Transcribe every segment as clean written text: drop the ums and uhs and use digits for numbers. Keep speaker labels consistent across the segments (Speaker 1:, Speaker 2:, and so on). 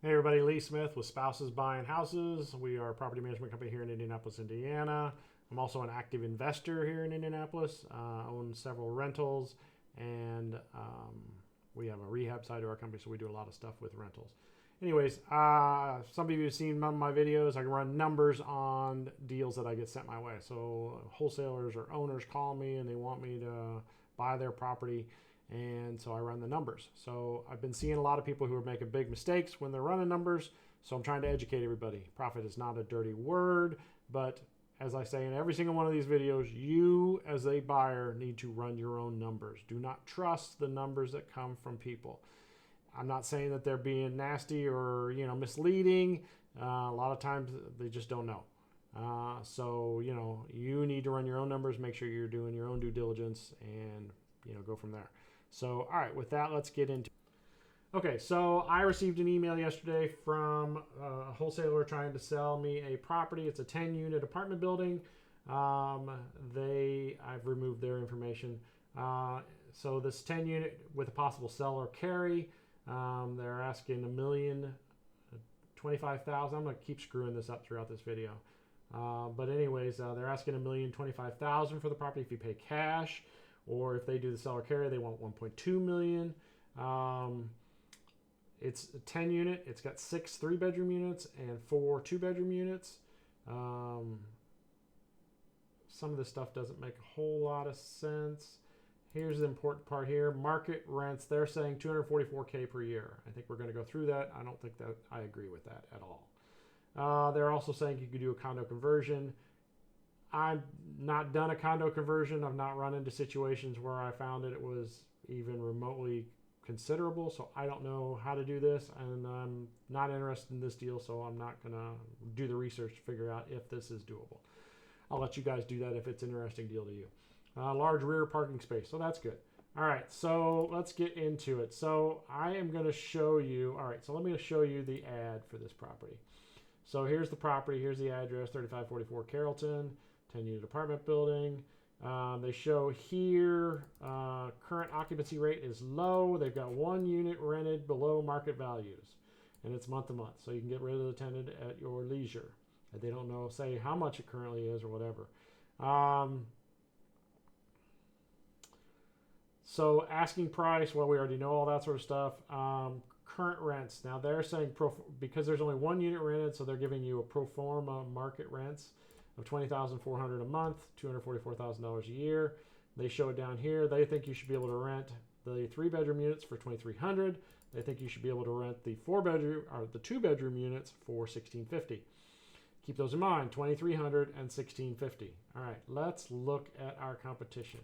Speaker 1: Hey everybody, Lee Smith with Spouses Buying Houses. We are a property management company here in Indianapolis, Indiana. I'm also an active investor here in Indianapolis. Own several rentals, and we have a rehab side to our company, so we do a lot of stuff with rentals. Anyways, some of you have seen my videos. I can run numbers on deals that I get sent my way. So wholesalers or owners call me and they want me to buy their property, and so I run the numbers. So I've been seeing a lot of people who are making big mistakes when they're running numbers, so I'm trying to educate everybody. Profit is not a dirty word, but as I say in every single one of these videos, you as a buyer need to run your own numbers. Do not trust the numbers that come from people. I'm not saying that they're being nasty or misleading. A lot of times they just don't know. So you need to run your own numbers, make sure you're doing your own due diligence, and go from there. So all right, with that, let's get into it. Okay, so I received an email yesterday from a wholesaler trying to sell me a property. It's a 10-unit apartment building. I've removed their information. So this 10-unit with a possible sell or carry, they're asking $1,025,000. I'm going to keep screwing this up throughout this video. But anyways, they're asking $1,025,000 for the property if you pay cash, or if they do the sell or carry, they want $1.2 million. It's a 10-unit. It's got 6 3-bedroom units and 4 2-bedroom units. Some of this stuff doesn't make a whole lot of sense. Here's the important part here. Market rents, they're saying $244K per year. I think we're going to go through that. I don't think that I agree with that at all. They're also saying you could do a condo conversion. I've not done a condo conversion. I've not run into situations where I found that it was even remotely considerable, so I don't know how to do this, and I'm not interested in this deal, so I'm not going to do the research to figure out if this is doable. I'll let you guys do that if it's an interesting deal to you. Large rear parking space, so that's good. All right, so let's get into it. So I am going to show you, all right, so let me show you the ad for this property. So here's the property, here's the address, 3544 Carrollton, 10-unit apartment building. They show here current occupancy rate is low. They've got 1 unit rented below market values, and it's month to month, so you can get rid of the tenant at your leisure. They don't say how much it currently is or whatever. So asking price, well, we already know all that sort of stuff. Current rents. Now they're saying because there's only 1 unit rented, so they're giving you a pro forma market rents of $20,400 a month, $244,000 a year. They show it down here. They think you should be able to rent the 3-bedroom units for $2,300. They think you should be able to rent the 4-bedroom or the 2-bedroom units for $1,650. Keep those in mind, $2,300 and $1,650. All right, let's look at our competition.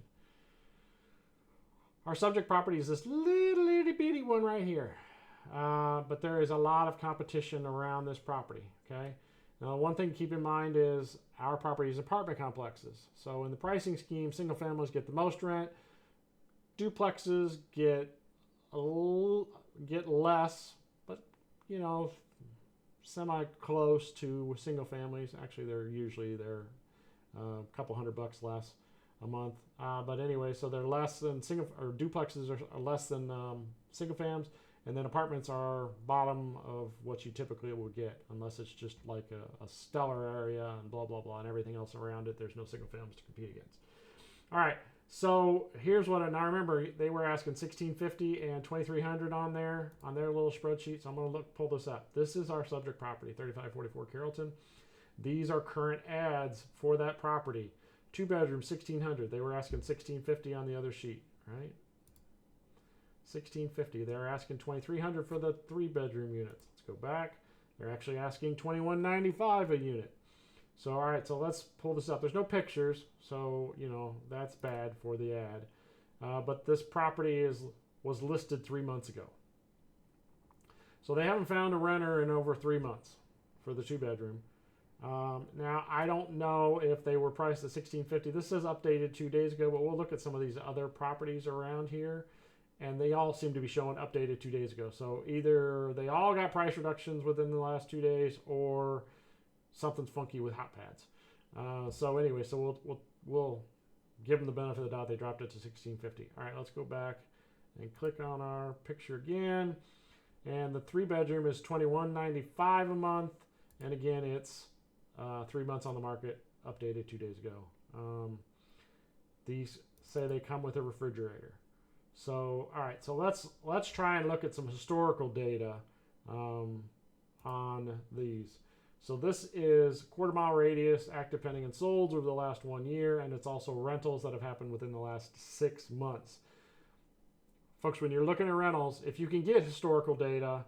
Speaker 1: Our subject property is this little itty bitty one right here. But there is a lot of competition around this property, okay? Now, one thing to keep in mind is our property is apartment complexes. So in the pricing scheme, single families get the most rent. Duplexes get less, but semi-close to single families. Actually, they're a couple $100 less a month. But anyway, so they're less than duplexes are less than single fams. And then apartments are bottom of what you typically would get, unless it's just like a stellar area and blah, blah, blah, and everything else around it. There's no single families to compete against. All right, so here's what, and I remember they were asking $1,650 and $2,300 on their little spreadsheet, so I'm going to pull this up. This is our subject property, 3544 Carrollton. These are current ads for that property. 2-bedroom, $1,600. They were asking $1,650 on the other sheet, right? $1,650. They're asking $2,300 for the 3-bedroom units. Let's go back. They're actually asking $2,195 a unit. So all right, so let's pull this up. There's no pictures, so that's bad for the ad. But this property was listed 3 months ago. So they haven't found a renter in over 3 months for the 2-bedroom. Now I don't know if they were priced at $1,650. This says updated 2 days ago, but we'll look at some of these other properties around here. And they all seem to be showing updated 2 days ago. So either they all got price reductions within the last 2 days, or something's funky with hot pads. So anyway, so we'll give them the benefit of the doubt. They dropped it to $1,650. All right, let's go back and click on our picture again. And the 3-bedroom is $21.95 a month. And again, it's 3 months on the market, updated 2 days ago. These say they come with a refrigerator. So, all right, so let's try and look at some historical data on these. So this is quarter-mile radius, active, pending, and solds over the last 1 year, and it's also rentals that have happened within the last 6 months. Folks, when you're looking at rentals, if you can get historical data,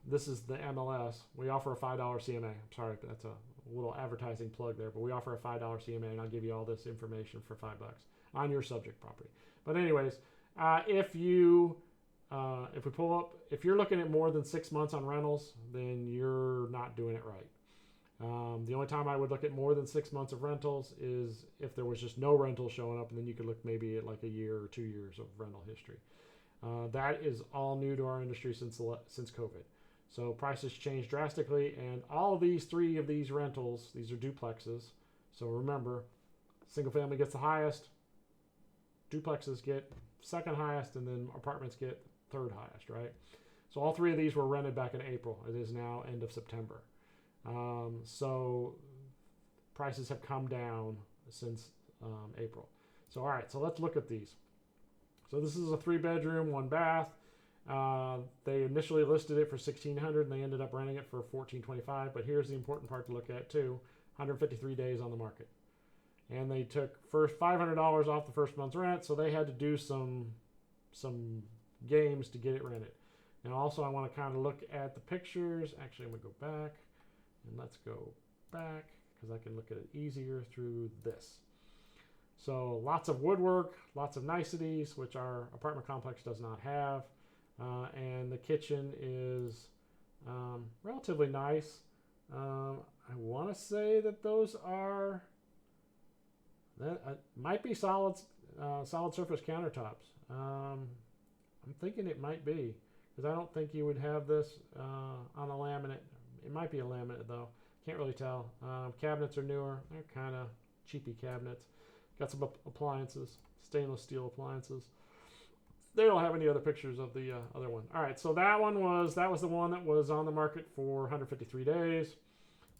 Speaker 1: this is the MLS. We offer a $5 CMA. I'm sorry, that's a little advertising plug there, but we offer a $5 CMA, and I'll give you all this information for $5 on your subject property. But anyways, if we pull up, if you're looking at more than 6 months on rentals, then you're not doing it right. The only time I would look at more than 6 months of rentals is if there was just no rentals showing up, and then you could look maybe at like a year or 2 years of rental history. That is all new to our industry since COVID. So prices changed drastically, and all of these 3 of these rentals, these are duplexes. So remember, single family gets the highest, duplexes get second highest, and then apartments get third highest, right? So all 3 of these were rented back in April. It is now end of September. So prices have come down since April. So all right, so let's look at these. So this is a 3-bedroom, 1 bath. They initially listed it for $1,600, and they ended up renting it for $1,425. But here's the important part to look at too: 153 days on the market, and they took first $500 off the first month's rent. So they had to do some games to get it rented. And also, I want to kind of look at the pictures. Actually, I'm gonna go back, and let's go back because I can look at it easier through this. So lots of woodwork, lots of niceties, which our apartment complex does not have. And the kitchen is relatively nice. I want to say that those are, might be solid surface countertops. I'm thinking it might be, because I don't think you would have this on a laminate. It might be a laminate though. Can't really tell. Cabinets are newer. They're kind of cheapy cabinets. Got some appliances, stainless steel appliances. They don't have any other pictures of the other one. All right, so that was the one that was on the market for 153 days.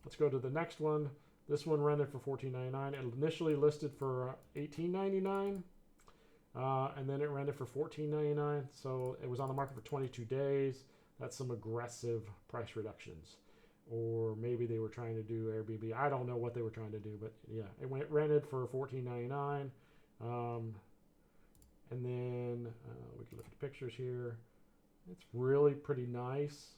Speaker 1: Let's go to the next one. This one rented for $14.99. It initially listed for $18.99, and then it rented for $14.99. So it was on the market for 22 days. That's some aggressive price reductions. Or maybe they were trying to do Airbnb. I don't know what they were trying to do, but yeah, it rented for $14.99. And then we can look at the pictures here. It's really pretty nice.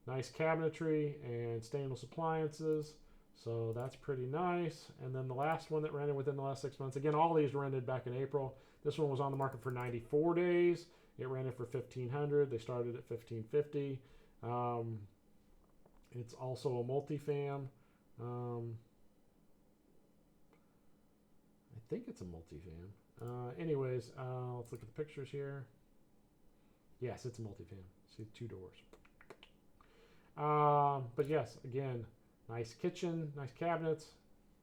Speaker 1: Nice cabinetry and stainless appliances. So that's pretty nice. And then the last one that rented within the last 6 months. Again, all these rented back in April. This one was on the market for 94 days. It rented for $1,500. They started at $1,550. It's also a multifam. I think it's a multifam. Anyways, let's look at the pictures here. Yes, it's a multifam. See 2 doors. But yes, again, nice kitchen, nice cabinets,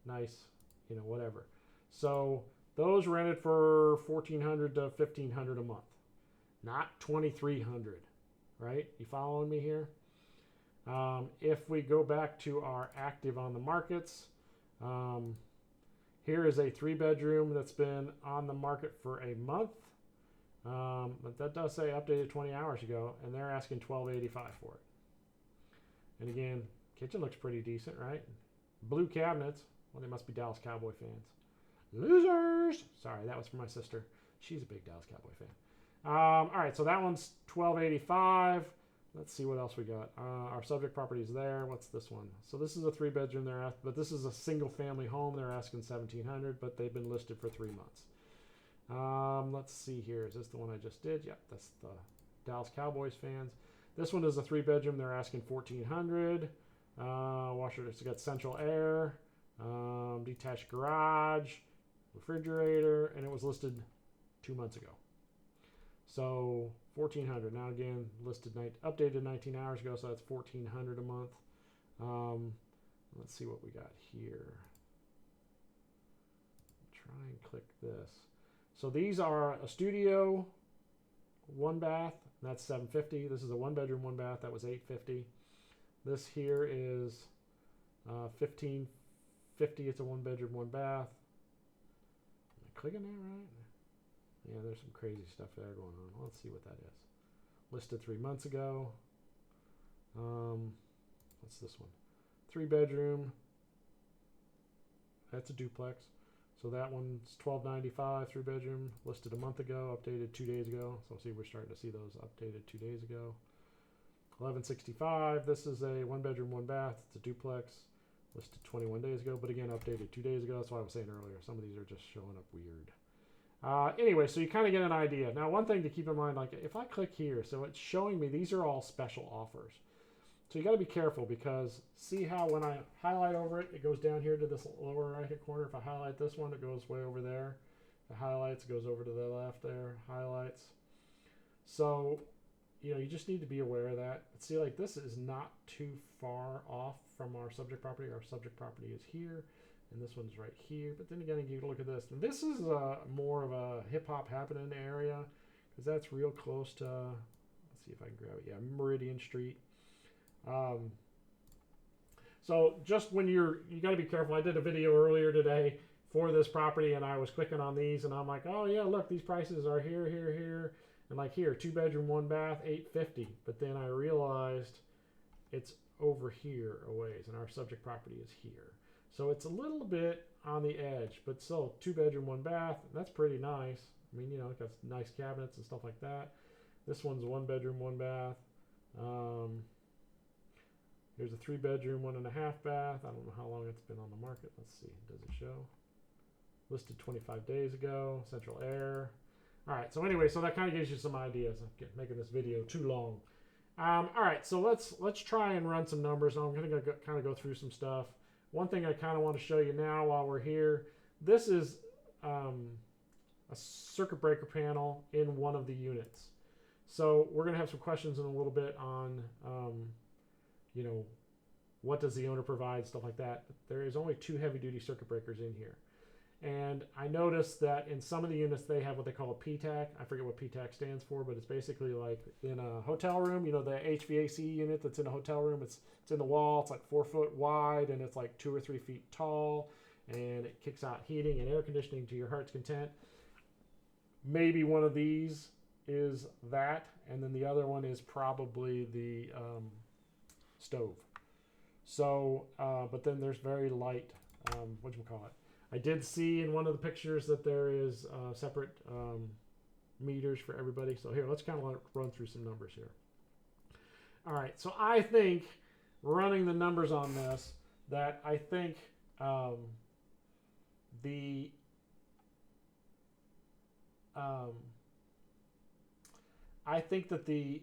Speaker 1: nice, whatever. So those rented for $1,400 to $1,500 a month, not $2,300, right? You following me here? If we go back to our active on the markets, here is a 3-bedroom that's been on the market for a month. But that does say updated 20 hours ago, and they're asking $1,285 for it. And again, kitchen looks pretty decent, right? Blue cabinets. Well, they must be Dallas Cowboy fans. Losers! Sorry, that was for my sister. She's a big Dallas Cowboy fan. All right, so that one's $1,285. Let's see what else we got. Our subject property is there. What's this one? So this is a 3-bedroom there, but this is a single-family home. They're asking $1,700, but they've been listed for 3 months. Let's see here. Is this the one I just did? Yep, that's the Dallas Cowboys fans. This one is a 3-bedroom. They're asking $1,400. Washer. It's got central air, detached garage, refrigerator, and it was listed 2 months ago. So $1,400. Now again, updated 19 hours ago, so that's $1,400 a month. Let's see what we got here. Try and click this. So these are a studio, 1 bath. That's $750. This is a 1 bedroom, 1 bath. That was $850. This here is $1,550. It's a 1 bedroom, 1 bath. Am I clicking that right? Yeah, there's some crazy stuff there going on. Let's see what that is. Listed 3 months ago. What's this one? 3 bedroom. That's a duplex. So that one's $1,295, 3 bedroom, listed a month ago, updated 2 days ago. So see, we're starting to see those updated 2 days ago. $1,165. This is a 1 bedroom, 1 bath. It's a duplex, listed 21 days ago, but again, updated 2 days ago. That's what I was saying earlier. Some of these are just showing up weird. Anyway, so you kind of get an idea. Now, one thing to keep in mind, like if I click here, so it's showing me these are all special offers. So you got to be careful because see how when I highlight over it, it goes down here to this lower right hand corner. If I highlight this one, it goes way over there. If it highlights, it goes over to the left there, highlights. So, you know, you just need to be aware of that. But see, like this is not too far off from our subject property. Our subject property is here, and this one's right here. But then again, you look at this. And this is more of a hip hop happening area because that's real close to, let's see if I can grab it. Yeah, Meridian Street. So just when you got to be careful. I did a video earlier today for this property and I was clicking on these and I'm like, oh yeah, look, these prices are here, here, here. And like here, 2 bedroom, 1 bath, $850. But then I realized it's over here a ways and our subject property is here. So it's a little bit on the edge, but still 2 bedroom, 1 bath. That's pretty nice. I mean, you know, it got nice cabinets and stuff like that. This one's 1 bedroom, 1 bath. Here's a 3 bedroom, 1.5 bath. I don't know how long it's been on the market. Let's see. Does it show? Listed 25 days ago. Central air. All right. So anyway, so that kind of gives you some ideas. I'm making this video too long. All right. So let's try and run some numbers. I'm going to kind of go through some stuff. One thing I kind of want to show you now while we're here. This is a circuit breaker panel in one of the units. So we're going to have some questions in a little bit on you know, what does the owner provide, stuff like that. But there is only 2 heavy-duty circuit breakers in here. And I noticed that in some of the units, they have what they call a PTAC. I forget what PTAC stands for, but it's basically like in a hotel room, you know, the HVAC unit that's in a hotel room, it's in the wall, it's like 4 foot wide, and it's like 2 or 3 feet tall, and it kicks out heating and air conditioning to your heart's content. Maybe one of these is that, and then the other one is probably the stove. So, but then there's very light, whatchamacallit. I did see in one of the pictures that there is separate meters for everybody. So here, let's kind of run through some numbers here. All right, so I think running the numbers on this, that I think I think that the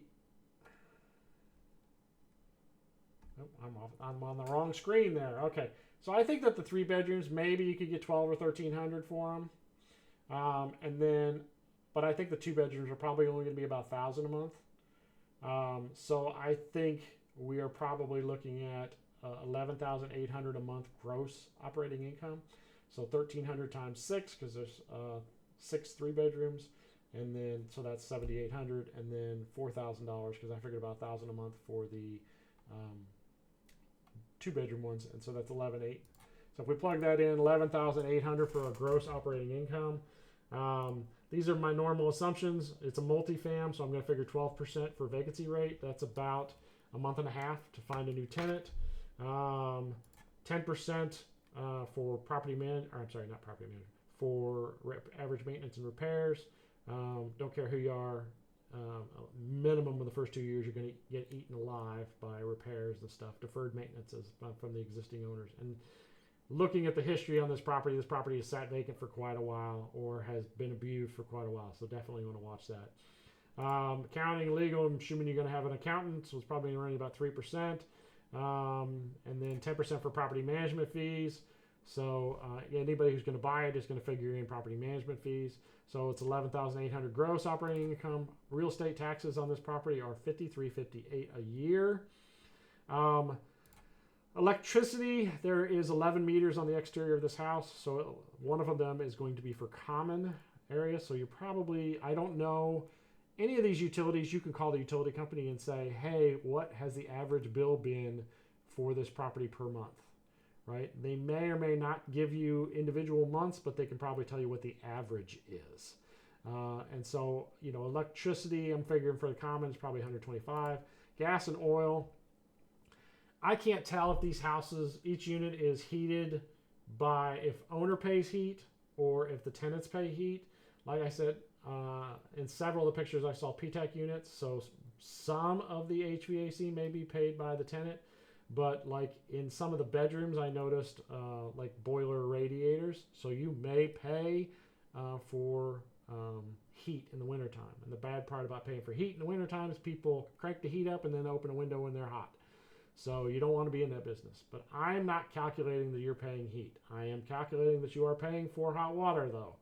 Speaker 1: I'm on the wrong screen there. Okay, so I think that the 3 bedrooms, maybe you could get 12 or 1,300 for them, and then, but I think the 2 bedrooms are probably only going to be about 1,000 a month. So I think we are probably looking at 11,800 a month gross operating income. So 1,300 times 6, because there's 6 3 bedrooms, and then so that's 7,800, and then $4,000 because I figured about 1,000 a month for the 2 bedroom ones, and so that's 11,800. So if we plug that in, 11,800 for a gross operating income. These are my normal assumptions. It's a multifam, so I'm going to figure 12% for vacancy rate. That's about a month and a half to find a new tenant. 10% for property man, or I'm sorry, not property manager, for average maintenance and repairs. Don't care who you are. Minimum of the first 2 years, you're going to get eaten alive by repairs and stuff, deferred maintenances from the existing owners. And looking at the history on this property has sat vacant for quite a while or has been abused for quite a while. So definitely want to watch that. Accounting, legal, I'm assuming you're going to have an accountant, so it's probably running about 3%. And then 10% for property management fees. So anybody who's going to buy it is going to figure in property management fees. So it's 11,800 gross operating income. Real estate taxes on this property are $53.58 a year. Electricity, there is 11 meters on the exterior of this house. So one of them is going to be for common areas. So you're probably, I don't know any of these utilities, you can call the utility company and say, hey, what has the average bill been for this property per month, right? They may or may not give you individual months, but they can probably tell you what the average is. And so, electricity, I'm figuring for the commons, probably 125. Gas and oil, I can't tell if these houses, each unit is heated by if owner pays heat or if the tenants pay heat. Like I said, in several of the pictures I saw PTEC units, so some of the HVAC may be paid by the tenant, but like in some of the bedrooms I noticed like boiler radiators, so you may pay for heat in the wintertime. And the bad part about paying for heat in the wintertime is people crank the heat up and then open a window when they're hot. So you don't want to be in that business. But I'm not calculating that you're paying heat. I am calculating that you are paying for hot water though.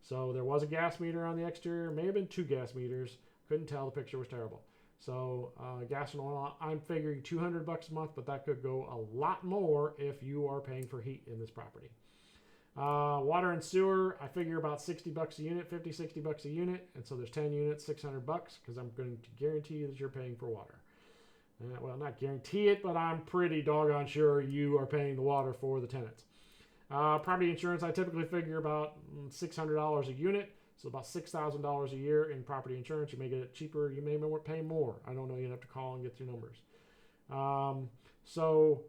Speaker 1: So there was a gas meter on the exterior, may have been 2 gas meters. Couldn't tell, the picture was terrible. So gas and oil, I'm figuring $200 a month, but that could go a lot more if you are paying for heat in this property. Water and sewer, I figure about $60 a unit, $50-$60 a unit. And so there's 10 units, $600, because I'm going to guarantee you that you're paying for water. Well, not guarantee it, but I'm pretty doggone sure you are paying the water for the tenants. Property insurance, I typically figure about $600 a unit. So about $6,000 a year in property insurance. You may get it cheaper. You may pay more. I don't know. You'd have to call and get your numbers. So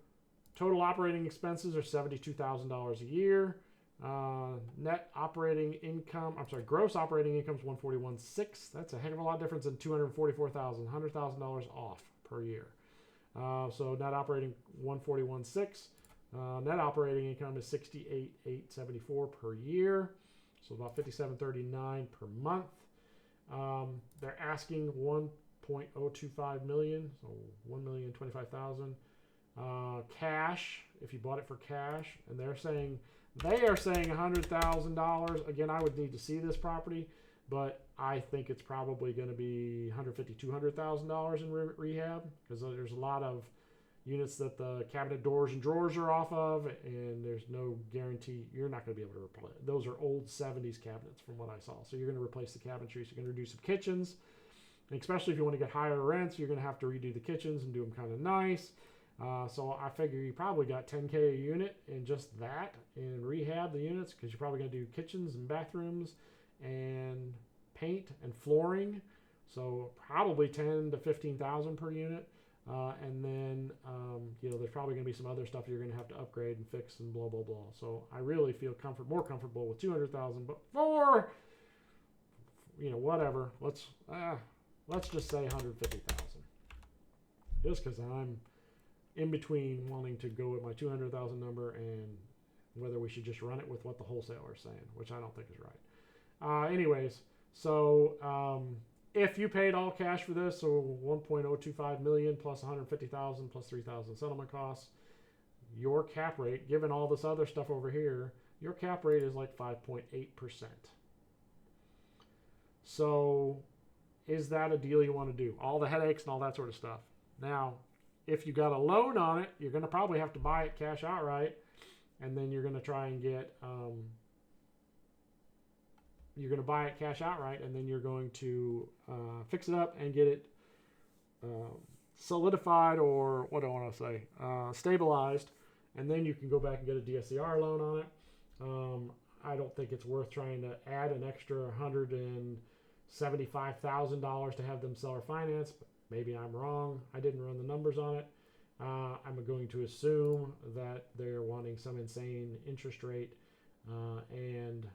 Speaker 1: total operating expenses are $72,000 a year. Net operating income, gross operating income is $141,600. That's a heck of a lot difference than $244,000, $100,000 off per year. So net operating $141,600. Net operating income is $68,874 per year, so about $57.39 per month. They're asking $1.025 million, so $1,025,000 cash. If you bought it for cash, and they are saying $100,000. Again, I would need to see this property, but I think it's probably going to be $150,000-$200,000 in rehab, because there's a lot of units that the cabinet doors and drawers are off of, and there's no guarantee you're not going to be able to replace. Those are old 70s cabinets from what I saw. So you're going to replace the cabinetry. So you're going to do some kitchens, and especially if you want to get higher rents, you're going to have to redo the kitchens and do them kind of nice. So I figure you probably got $10K a unit in just that, in rehab the units, because you're probably going to do kitchens and bathrooms and paint and flooring. So probably $10,000 to $15,000 per unit. And then, there's probably going to be some other stuff you're going to have to upgrade and fix and blah, blah, blah. So I really feel more comfortable with $200,000, but for, whatever, let's just say $150,000. Just because I'm in between wanting to go with my $200,000 number and whether we should just run it with what the wholesaler is saying, which I don't think is right. Anyways, so, if you paid all cash for this, so $1.025 million plus $150,000 plus $3,000 settlement costs, your cap rate, given all this other stuff over here, your cap rate is like 5.8%. So is that a deal you want to do? All the headaches and all that sort of stuff. Now, if you got a loan on it, you're going to probably have to buy it cash outright, and then you're going to try and get you're going to buy it cash outright, and then you're going to fix it up and get it solidified, or what do I want to say, stabilized, and then you can go back and get a DSCR loan on it. I don't think it's worth trying to add an extra $175,000 to have them seller finance, but maybe I'm wrong. I didn't run the numbers on it. I'm going to assume that they're wanting some insane interest rate, and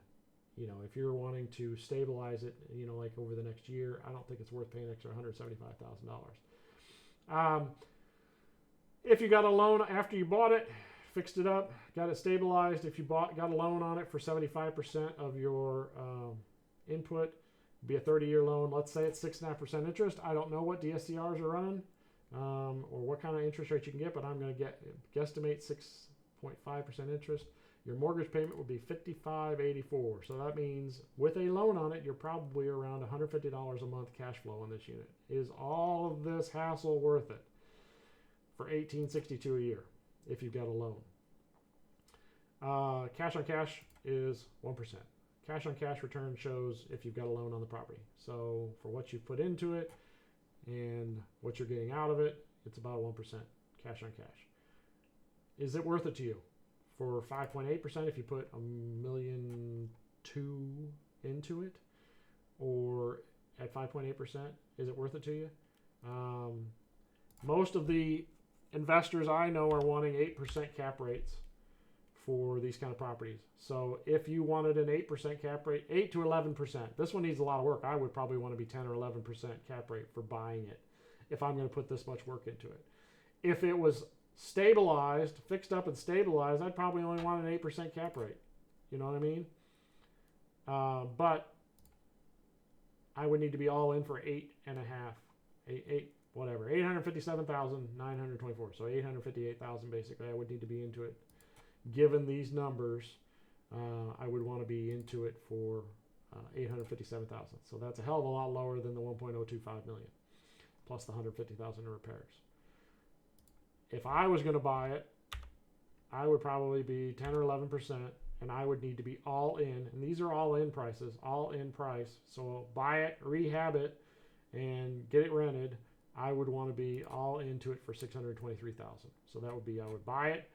Speaker 1: if you're wanting to stabilize it, like over the next year, I don't think it's worth paying an extra $175,000. If you got a loan after you bought it, fixed it up, got it stabilized, if you got a loan on it for 75% of your input, be a 30-year loan, let's say it's 6.5% interest. I don't know what DSCRs are running or what kind of interest rate you can get, but I'm going to guesstimate 6.5% interest. Your mortgage payment would be $55.84. So that means with a loan on it, you're probably around $150 a month cash flow on this unit. Is all of this hassle worth it for $1,862 a year if you've got a loan? Cash on cash is 1%. cash on cash return shows if you've got a loan on the property. So for what you've put into it and what you're getting out of it, it's about 1% cash on cash. Is it worth it to you? For 5.8% if you put $1.2 million into it, or at 5.8%, is it worth it to you? Most of the investors I know are wanting 8% cap rates for these kind of properties. So if you wanted an 8% cap rate, 8 to 11%, this one needs a lot of work. I would probably want to be 10 or 11% cap rate for buying it if I'm going to put this much work into it. If it was stabilized, fixed up and stabilized, I'd probably only want an 8% cap rate. You know what I mean? But I would need to be all in for 857,924. So 858,000 basically. I would need to be into it. Given these numbers, I would want to be into it for 857,000. So that's a hell of a lot lower than the 1.025 million, plus the 150,000 in repairs. If I was going to buy it, I would probably be 10 or 11%, and I would need to be all in. And these are all in prices, all in price. So buy it, rehab it, and get it rented. I would want to be all into it for 623,000. So that would be, I would buy it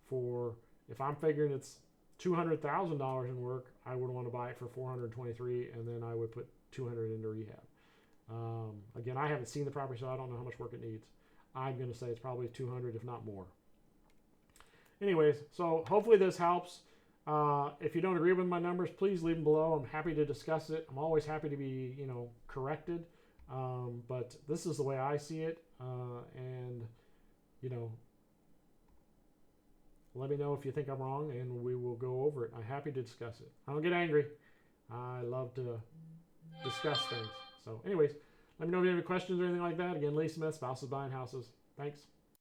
Speaker 1: for, if I'm figuring it's $200,000 in work, I would want to buy it for 423, and then I would put 200 into rehab. Again, I haven't seen the property, so I don't know how much work it needs. I'm going to say it's probably 200, if not more. Anyways, so hopefully this helps. If you don't agree with my numbers, please leave them below. I'm happy to discuss it. I'm always happy to be, corrected. But this is the way I see it. And, let me know if you think I'm wrong, and we will go over it. I'm happy to discuss it. I don't get angry. I love to discuss things. So anyways, let me know if you have any questions or anything like that. Again, Lee Smith, Spouses Buying Houses. Thanks.